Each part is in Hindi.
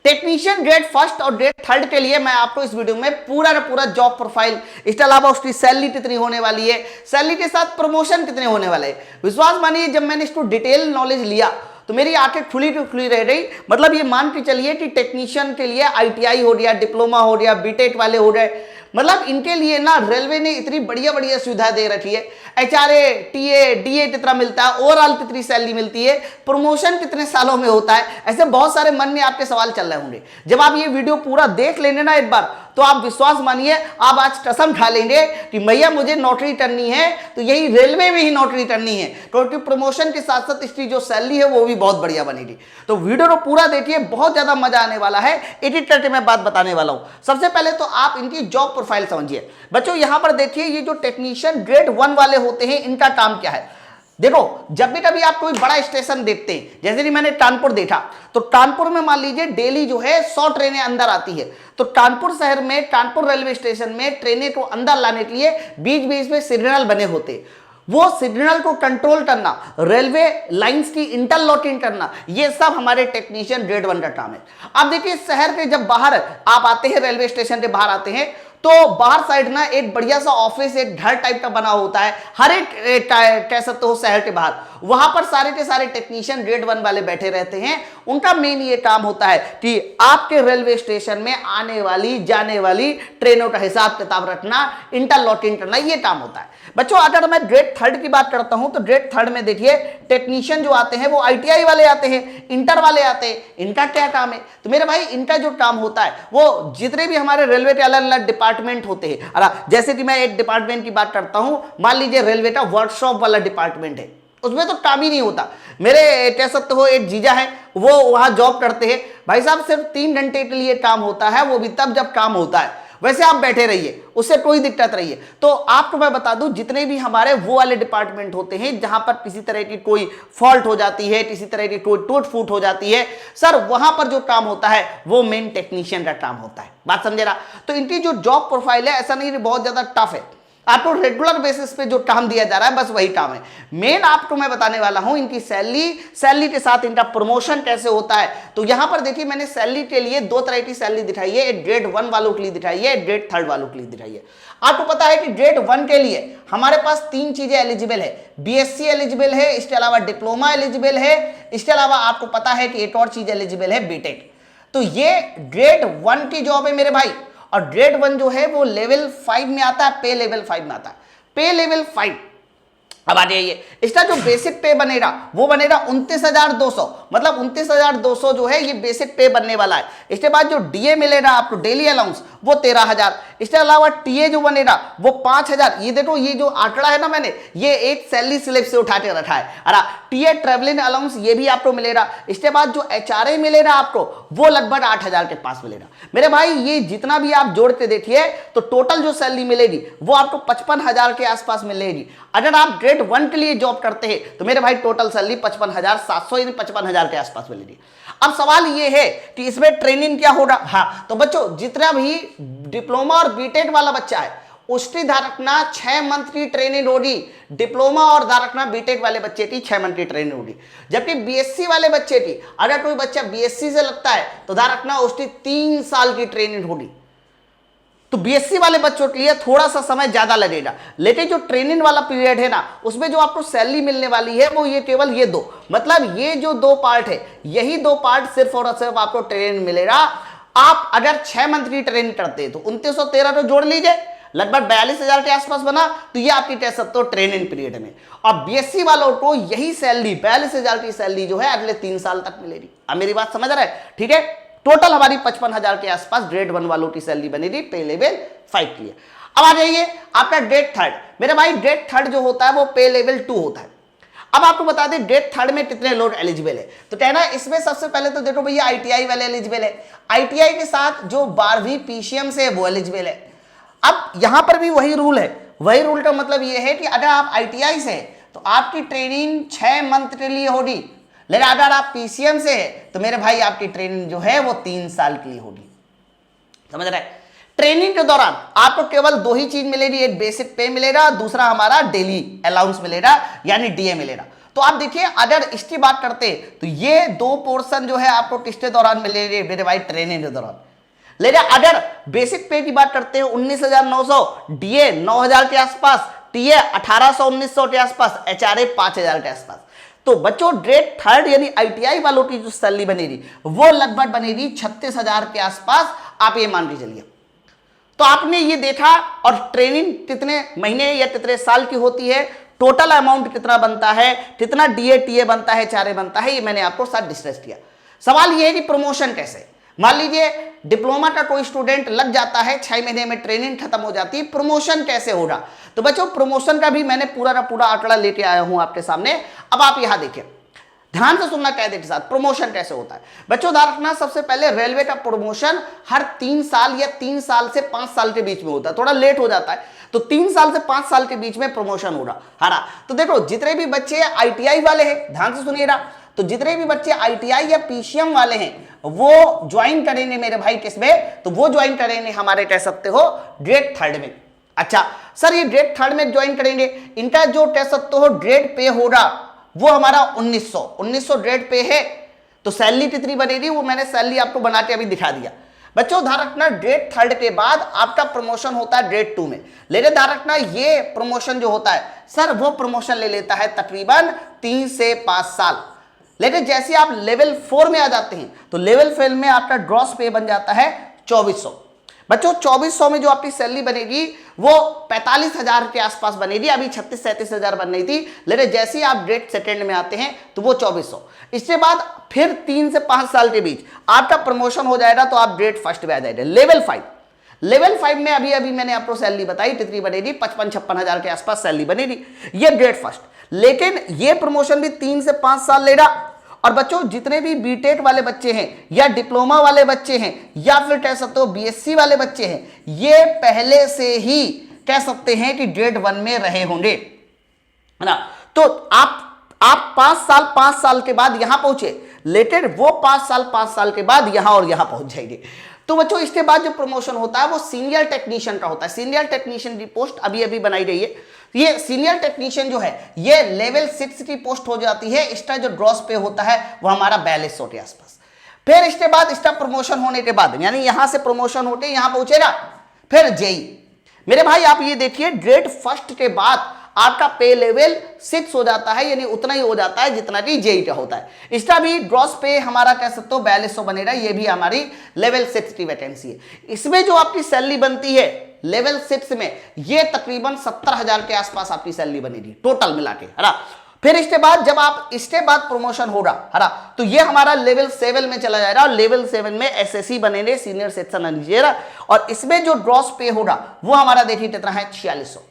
टेक्नीशियन ग्रेड फर्स्ट और ग्रेड थर्ड के लिए मैं आपको इस वीडियो में पूरा ना पूरा जॉब प्रोफाइल, इसके अलावा उसकी सैलरी कितनी होने वाली है, सैलरी के साथ प्रमोशन कितने होने वाले हैं। विश्वास मानिए जब मैंने इसको डिटेल नॉलेज लिया तो मेरी आंखें खुली टू खुली रह गई। मतलब ये मान के चलिए कि टेक्नीशियन के लिए आईटीआई हो गया, डिप्लोमा हो गया, बीटेक वाले हो गए, मतलब इनके लिए ना रेलवे ने इतनी बढ़िया बढ़िया सुविधा दे रखी है। एचआरए, टीए, डीए कितना मिलता है, ओवरऑल कितनी सैलरी मिलती है, प्रमोशन कितने सालों में होता है, ऐसे बहुत सारे मन में आपके सवाल चल रहे होंगे। जब आप ये वीडियो पूरा देख लेंगे ना एक बार, तो आप विश्वास मानिए आप आज कसम खा लेंगे कि भैया मुझे नौकरी करनी है तो यही रेलवे में ही नौकरी करनी है, क्योंकि प्रमोशन के साथ साथ इसकी जो सैलरी है वो भी बहुत बढ़िया बनेगी। तो वीडियो को पूरा देखिए, बहुत ज्यादा मजा आने वाला है। एडिट करके मैं बात बताने वाला हूं। सबसे पहले तो आप इनकी जॉब प्रोफाइल समझिए। बच्चों यहां पर देखिए, ये जो टेक्नीशियन ग्रेड 1 वाले होते हैं इनका काम क्या है। देखो जब भी कभी आप कोई बड़ा स्टेशन देखते हैं, जैसे कि मैंने कानपुर देखा, तो कानपुर में मान लीजिए डेली जो है 100 ट्रेनें अंदर आती है। तो कानपुर शहर में, कानपुर रेलवे स्टेशन में ट्रेनें को अंदर लाने के लिए बीच बीच में सिग्नल बने होते, वो सिग्नल को कंट्रोल करना, रेलवे लाइंस की इंटरलॉकिंग करना, ये सब हमारे टेक्नीशियन ग्रेड 1 का काम है। अब देखिए शहर के जब बाहर आप आते हैं, रेलवे स्टेशन के बाहर आते हैं, तो बाहर साइड ना एक बढ़िया सा ऑफिस, एक घर टाइप का बना होता है हर एक कह सकते हो शहर के बाहर। वहां पर सारे के सारे टेक्नीशियन ग्रेड 1 वाले बैठे रहते हैं। उनका मेन ये काम होता है कि आपके रेलवे स्टेशन में आने वाली जाने वाली ट्रेनों का हिसाब किताब रखना, इंटरलॉकिंग करना, ये काम होता है। बच्चों अगर मैं ग्रेड 3 की बात करता हूं तो ग्रेड 3 में देखिए टेक्नीशियन जो आते हैं वो आईटीआई वाले आते हैं, इंटर वाले आते हैं। इनका क्या काम है? तो मेरे भाई इनका जो काम होता है वो जितने भी हमारे रेलवे के अलग अलग डिपार्टमेंट होते हैं, जैसे कि मैं एक डिपार्टमेंट की बात करता हूं, मान लीजिए रेलवे का वर्कशॉप वाला डिपार्टमेंट है, उसमें तो काम ही नहीं होता। मेरे कह सकते हो एक जीजा है, वो वहां जॉब करते हैं। भाई साहब सिर्फ 3 घंटे के लिए काम होता है, वो भी तब जब काम होता है। वैसे आप बैठे रहिए, उससे कोई दिक्कत रही है। तो आपको मैं बता दूं, जितने भी हमारे वो वाले डिपार्टमेंट होते हैं जहां पर किसी तरह की कोई फॉल्ट हो जाती है, किसी तरह की कोई टूट फूट हो जाती है, सर वहां पर जो काम होता है वो मेन टेक्नीशियन का काम होता है। बात समझे ना? तो इनकी जो जॉब प्रोफाइल है, ऐसा नहीं बहुत ज्यादा टफ है, आपको रेगुलर बेसिस पे जो काम दिया जा रहा है बस वही काम है। मेन आपको मैं बताने वाला हूं इनकी सैलरी के साथ इनका प्रमोशन कैसे होता है। तो यहां पर देखिए मैंने सैलरी के लिए 2 तरह की सैलरी दिखाई है, एक ग्रेड 1 वालों के लिए दिखाई है, एक ग्रेड 3 वालों के लिए दिखाई है। आपको पता है कि ग्रेड 1 के लिए हमारे पास 3 चीजें एलिजिबल है, बीएससी एलिजिबल है, इसके अलावा डिप्लोमा एलिजिबल है, इसके अलावा आपको पता है कि एक और चीज एलिजिबल है, बीटेक। तो ये ग्रेड 1 की जॉब है मेरे भाई। और ग्रेड 1 जो है वो लेवल 5 में आता है, पे लेवल 5 में आता है, पे लेवल 5। अब आ जाइए, इसका जो बेसिक पे बनेगा वो बनेगा 29,200, मतलब 29,200 जो है ये बेसिक पे बनने वाला है। इसके बाद जो डीए मिलेगा आपको, डेली अलाउंस, वो 13,000। इसके अलावा टीए जो बनेगा वो 5,000। ये देखो ये जो आंकड़ा है ना, मैंने ये एक सैलरी स्लिप से उठा के रखा है। अरे टीए ट्रेवलिंग अलाउंस ये भी आपको मिलेगा। इसके बाद जो एचआरए मिलेगा आपको वो लगभग 8,000 के पास मिलेगा। मेरे भाई ये जितना भी आप जोड़ के देखिए तो टोटल जो सैलरी मिलेगी वो आपको 55,000 के आसपास मिलेगी। अगर आप ग्रेड 1 के लिए जॉब करते हैं तो मेरे भाई टोटल सैलरी 55,700 यानी 55,000 के आसपास मिलेगी। अब सवाल ये है कि इसमें ट्रेनिंग क्या होगा। हाँ तो बच्चों जितना भी डिप्लोमा और बीटेक वाला बच्चा है उसकी धारकना 6 मंथ की ट्रेनिंग होगी, डिप्लोमा और धारकना बीटेक वाले बच्चे की 6 मंथ की ट्रेनिंग होगी। जबकि बीएससी वाले बच्चे की, अगर कोई बच्चा बीएससी से लगता है तो धारकना उसकी 3 साल की ट्रेनिंग होगी। तो बीएससी वाले बच्चों के लिए थोड़ा सा समय ज्यादा लगेगा, लेकिन जो ट्रेनिंग वाला पीरियड है ना उसमें जो आपको सैलरी मिलने वाली है वो ये केवल ये 2, मतलब ये जो 2 पार्ट है, यही 2 पार्ट सिर्फ और सिर्फ आपको ट्रेनिंग मिलेगा। आप अगर 6 मंथ की ट्रेनिंग करते हैं तो 2913 तो जोड़ लीजिए, लगभग 42,000 के आसपास बना। तो ये आपकी कह सकते हो ट्रेनिंग पीरियड में। और बीएससी वालों को यही सैलरी 42,000 की सैलरी जो है अगले 3 साल तक मिलेगी। अब मेरी बात समझ रहे हैं? ठीक है, टोटल हमारी 55,000 के आसपास ग्रेड 1 वालों की सैलरी बनेगी पे लेवल 5 के लिए। अब आ जाइए आपका ग्रेड 3। मेरे भाई ग्रेड 3 जो होता है वो पे लेवल 2 होता है। अब आपको बता दें ग्रेड 3 में कितने लोग एलिजिबल है। तो कहना इसमें सबसे पहले तो देखो भैया आईटीआई वाले एलिजिबल है, आईटीआई के साथ जो 12वीं पीसीएम से वो एलिजिबल है। अब यहां पर भी वही रूल है, वही रूल का मतलब ये है कि अगर आप आईटीआई से हैं तो आपकी ट्रेनिंग 6 मंथ के लिए होगी, लेकिन अगर आप पीसीएम से है तो मेरे भाई आपकी ट्रेनिंग जो है वो 3 साल के लिए होगी। समझ रहे? ट्रेनिंग के दौरान आपको केवल 2 ही चीज मिलेगी, एक बेसिक पे मिलेगा, दूसरा हमारा डेली अलाउंस मिलेगा यानी डीए मिलेगा। तो आप देखिए अगर इसकी बात करते तो ये दो पोर्शन जो है आपको किसके दौरान मिलेंगे मेरे भाई, ट्रेनिंग के दौरान। लेकिन अगर बेसिक पे की बात करते हैं 19,900, डीए 9,000 के आसपास, टीए 1,800-1,900 के आसपास, एचआरए 5,000 के आसपास। तो बच्चों ग्रेड थर्ड यानी आईटीआई वालों की जो सैलरी बनेगी वो लगभग बनेगी 36,000 के आसपास, आप ये मान के चलिए। तो आपने ये देखा, और ट्रेनिंग कितने महीने या कितने साल की होती है, टोटल अमाउंट कितना बनता है, कितना डीए टीए बनता है, एचआरए बनता है, ये मैंने आपको साथ डिस्कस किया। सवाल ये है कि प्रमोशन कैसे। मान लीजिए डिप्लोमा का कोई स्टूडेंट लग जाता है, 6 महीने में ट्रेनिंग खत्म हो जाती है, प्रमोशन कैसे होगा। तो बच्चों प्रमोशन का भी मैंने पूरा का पूरा आंकड़ा लेके आया हूं आपके सामने। अब आप यहां देखिए, ध्यान से सुनना कैडेट के साथ, प्रमोशन कैसे होता है। बच्चों ध्यान रखना, सबसे पहले रेलवे का प्रमोशन हर 3 साल या 3 साल से 5 साल के बीच में होता है, थोड़ा लेट हो जाता है, तो 3 साल से 5 साल के बीच में प्रमोशन हो रहा। तो देखो जितने भी बच्चे आईटीआई वाले हैं, ध्यान से सुनिएगा, तो जितने भी बच्चे आईटीआई या पीसीएम वाले हैं वो ज्वाइन करेंगे मेरे भाई किसमें, तो वो ज्वाइन करेंगे हमारे कह सकते हो ग्रेड थर्ड में। अच्छा सर ये ग्रेड थर्ड में ज्वाइन करेंगे, इनका जो कह सकते हो ग्रेड पे होगा वो हमारा 1900 ग्रेड पे है। तो सैलरी कितनी बनेगी वो मैंने सैलरी आपको बना के अभी दिखा दिया। बच्चों ध्यान रखना ग्रेड थर्ड के बाद आपका प्रमोशन होता है ग्रेड 2 में। लेकिन ध्यान रखना ये प्रमोशन जो होता है सर वो प्रमोशन ले लेता है तकरीबन 3 से 5 साल। लेकिन जैसे आप लेवल 4 में आ जाते हैं तो लेवल 4 में आपका ग्रॉस पे बन जाता है 2400। बच्चों 2400 में जो आपकी सैलरी बनेगी वो 45,000 के आसपास बनेगी, अभी 36-37,000 बन रही थी। लेकिन जैसे ही आप ग्रेड सेकेंड में आते हैं तो वो 2400। इसके बाद फिर 3 से 5 साल के बीच आपका प्रमोशन हो जाएगा तो आप ग्रेड फर्स्ट में आ जाएंगे। लेवल 5 में अभी मैंने आपको सैलरी बताई कितनी बनेगी, 55-56,000 के आसपास सैलरी बनेगी, ये ग्रेड फर्स्ट। लेकिन ये प्रमोशन भी 3 से 5 साल लेगा। और बच्चों जितने भी बीटेक वाले बच्चे हैं या डिप्लोमा वाले बच्चे हैं या फिर कह सकते हो बीएससी वाले बच्चे हैं, ये पहले से ही कह सकते हैं कि ग्रेड 1 में रहे होंगे, है ना। तो आप 5 साल के बाद यहां पहुंचे, लेकिन वो 5 साल के बाद यहां और यहां पहुंच जाएंगे। तो बच्चों इसके बाद जो प्रमोशन होता है वो सीनियर टेक्नीशियन का होता है। सीनियर टेक्नीशियन की पोस्ट अभी बनाई गई है। ये सीनियर टेक्नीशियन जो है ये लेवल 6 की पोस्ट हो जाती है। इसका जो ग्रॉस पे होता है वो हमारा 4200 के आसपास। फिर इसके बाद इसका प्रमोशन होने के बाद यानी यहां से प्रमोशन होते यहां पहुंचेगा, फिर जेई। मेरे भाई आप ये देखिए ग्रेड फर्स्ट के बाद आपका पे लेवल 6 हो जाता है, यानी उतना ही हो जाता है जितना कि जेई का होता है। इसका भी ग्रॉस पे हमारा कह सकते हो 4200 बनेगा, ये भी हमारी लेवल 6 की वैकेंसी है। इसमें जो आपकी सैलरी बनती है लेवल 6 में ये तकरीबन 70,000 के आसपास आपकी सैलरी बनेगी टोटल मिला के, है ना। फिर इसके बाद जब आप इसके बाद प्रमोशन होगा, है ना, तो ये हमारा लेवल 7 में चला जाएगा। और लेवल 7 में एसएससी बनेंगे, सीनियर सेक्शन इंजीनियर, और इसमें जो ग्रॉस पे होगा वो हमारा देखिए कितना है 4600।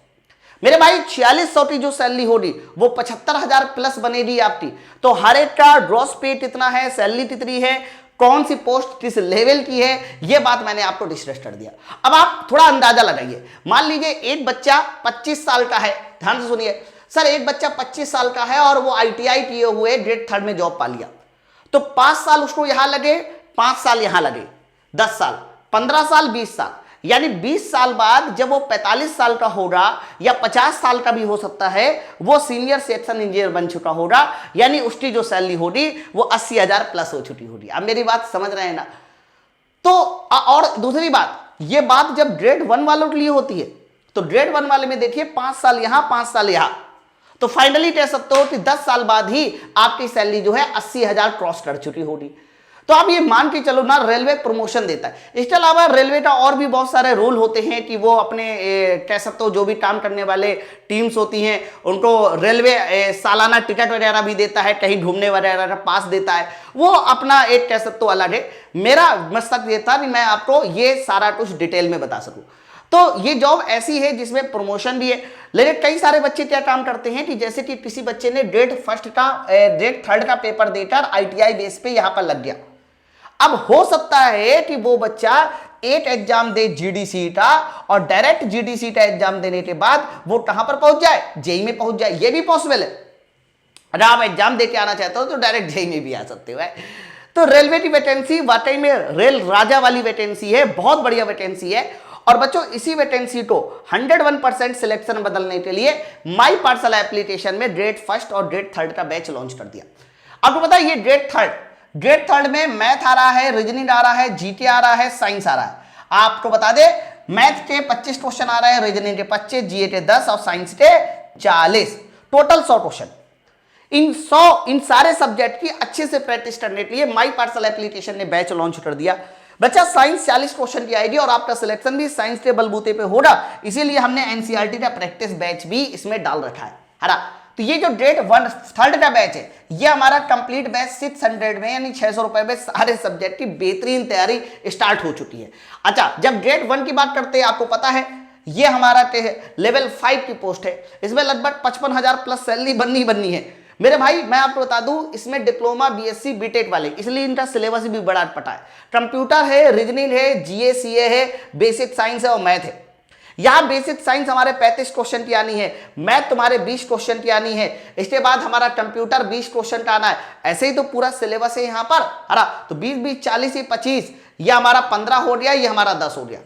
मेरे भाई 4600 की जो सैलरी होगी वो 75,000 प्लस बनेगी आपकी। तो हर एक का ग्रॉस पे कितना है, सैलरी कितनी है, कौन सी पोस्ट किस लेवल की है, ये बात मैंने आपको डिस्कस कर दिया। अब आप थोड़ा अंदाजा लगाइए। मान लीजिए एक बच्चा 25 साल का है, ध्यान से सुनिए सर, एक बच्चा 25 साल का है और वो आईटीआई किए हुए ग्रेड 3 में जॉब पा लिया, तो 5 साल उसको यहां लगे, 5 साल यहां लगे, 10 साल, 15 साल, 20 साल, यानी 20 साल बाद जब वो 45 साल का होगा या 50 साल का भी हो सकता है, वो सीनियर सेक्शन इंजीनियर बन चुका होगा, यानी उसकी जो सैलरी होगी वो 80,000 प्लस हो चुकी होगी। अब मेरी बात समझ रहे हैं ना। तो और दूसरी बात, ये बात जब ग्रेड 1 वालों के लिए होती है तो ग्रेड 1 वाले में देखिए 5 साल यहां, 5 साल यहां, तो फाइनली कह सकते हो कि 10 साल बाद ही आपकी सैलरी जो है 80,000 क्रॉस कर चुकी होगी। तो आप ये मान के चलो ना, रेलवे प्रमोशन देता है। इसके अलावा रेलवे का और भी बहुत सारे रूल होते हैं कि वो अपने कह सकते हो जो भी काम करने वाले टीम्स होती हैं उनको रेलवे सालाना टिकट वगैरह भी देता है, कहीं घूमने वगैरह का पास देता है, वो अपना एक कह सकते हो अलग है। मेरा मकसद ये था कि मैं आपको ये सारा कुछ डिटेल में बता सकूं। तो ये जॉब ऐसी है जिसमें प्रमोशन भी है। लेकिन कई सारे बच्चे क्या काम करते हैं कि जैसे कि किसी बच्चे ने ग्रेड 3 का पेपर देकर आईटीआई बेस पे यहां पर लग गया। अब हो सकता है कि वो बच्चा एक एग्जाम दे जीडीसी का और डायरेक्ट जीडीसी का एग्जाम देने के बाद वो कहां पर पहुंच जाए, जेई में पहुंच जाए। ये भी पॉसिबल है। अगर आप एग्जाम दे के आना चाहते हो तो डायरेक्ट जेई में भी आ सकते हो। तो रेलवे की वैकेंसी वाकई में रेल राजा वाली वैकेंसी है, बहुत बढ़िया वैकेंसी है। और बच्चों इसी वैकेंसी को 101% सिलेक्शन बदलने के लिए माई पाठशाला एप्लीकेशन में ग्रेड फर्स्ट और ग्रेड थर्ड का बैच लॉन्च कर दिया। आपको पता है ये ग्रेड थर्ड में मैथ आ रहा है, रीजनिंग आ रहा है, जीके आ रहा है, साइंस आ रहा है। आपको बता दे मैथ के 25 क्वेश्चन आ रहे हैं, रीजनिंग के 25, जीए के 10 और साइंस के 40, टोटल 100 क्वेश्चन। इन सारे सब्जेक्ट की अच्छे से प्रैक्टिस करने के लिए माई पाठशाला एप्लीकेशन ने बैच लॉन्च कर दिया। बच्चा साइंस 40 क्वेश्चन की आएगी और आपका सिलेक्शन भी साइंस के बलबूते पे होगा, इसीलिए हमने एनसीईआरटी का प्रैक्टिस बैच भी इसमें डाल रखा है ना। तो ये जो ग्रेड थर्ड का बैच है ये हमारा कंप्लीट बैच 600 में यानी 600 रुपए में सारे सब्जेक्ट की बेहतरीन तैयारी स्टार्ट हो चुकी है। अच्छा, जब ग्रेड 1 की बात करते हैं, आपको पता है ये हमारा लेवल 5 की पोस्ट है, इसमें लगभग 55,000 प्लस सैलरी बननी है। मेरे भाई मैं आपको बता दूं इसमें डिप्लोमा, बीएससी, बीटेक वाले, इसलिए इनका सिलेबस भी बड़ा अटपटा है। कंप्यूटर है, रीजनिंग है, जीए, सीए है, बेसिक साइंस है और मैथ है। यहां बेसिक साइंस हमारे 35 क्वेश्चन की आनी है, मैथ तुम्हारे 20 क्वेश्चन की आनी है, इसके बाद हमारा कंप्यूटर 20 क्वेश्चन का आना है। ऐसे ही तो पूरा सिलेबस है यहां पर, है ना। तो 20 20 40 ये 25, ये हमारा 15 हो गया, ये हमारा 10 हो गया,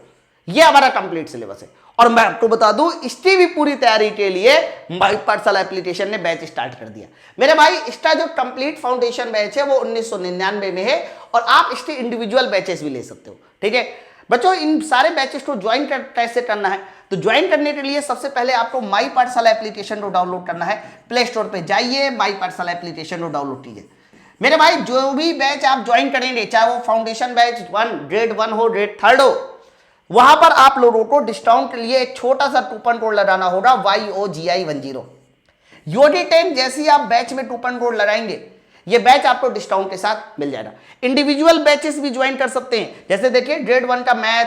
ये हमारा कंप्लीट सिलेबस है। और मैं आपको बता दूं इसकी भी पूरी तैयारी के लिए माई पाठशाला एप्लीकेशन ने बैच स्टार्ट कर दिया। मेरे भाई इसका जो कंप्लीट फाउंडेशन बैच है वो 1999 में है और आप इसके इंडिविजुअल बैचेस भी ले सकते हो, ठीक है बच्चों। इन सारे बैचेस को ज्वाइन कैसे करना है, तो ज्वाइन करने के लिए सबसे पहले आपको माई पाठशाला एप्लीकेशन को डाउनलोड करना है। प्ले स्टोर पे जाइए, माई पाठशाला एप्लीकेशन को डाउनलोड कीजिए। मेरे भाई जो भी बैच आप ज्वाइन करेंगे, चाहे वो फाउंडेशन बैच ग्रेड 1 हो, ग्रेड 3 हो, वहां पर आप लोगों को डिस्काउंट के लिए एक छोटा सा कूपन कोड लगाना होगा YOGI10। योगी 10 जैसे ही आप बैच में कूपन कोड लगाएंगे ये बैच आपको डिस्काउंट के साथ मिल जाएगा। इंडिविजुअल बैचेस भी ज्वाइन कर सकते हैं, जैसे देखिए ग्रेड 1 का मैथ,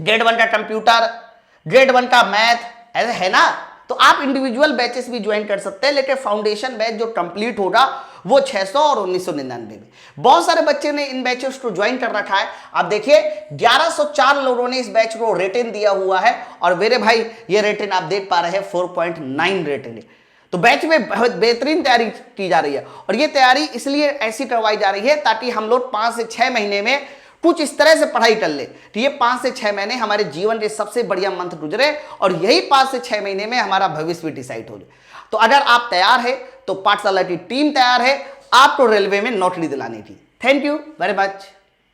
ग्रेड 1 का कंप्यूटर, ग्रेड 1 का मैथ, ऐसा है ना। तो आप इंडिविजुअल बैचेस भी ज्वाइन कर सकते हैं, लेकिन फाउंडेशन बैच जो कंप्लीट होगा वो 600 और 1999 में। बहुत सारे बच्चे ने इन बैचेस को ज्वाइन कर रखा है। आप देखिए 1104 लोगों ने इस बैच को रेटिंग दिया हुआ है और मेरे भाई ये रेटिंग आप देख पा रहे हैं 4.9 रेटिंग है। तो बैच में बहुत बेहतरीन तैयारी की जा रही है और ये तैयारी इसलिए ऐसी करवाई जा रही है ताकि हम लोग 5 से 6 महीने में कुछ इस तरह से पढ़ाई कर ले कि ये 5 से 6 महीने हमारे जीवन के सबसे बढ़िया मंथ गुजरे और यही 5 से 6 महीने में हमारा भविष्य भी डिसाइड हो जाए। तो अगर आप तैयार है तो पाठशाला की टीम तैयार है आपको रेलवे में नौकरी दिलाने की। Thank you very much.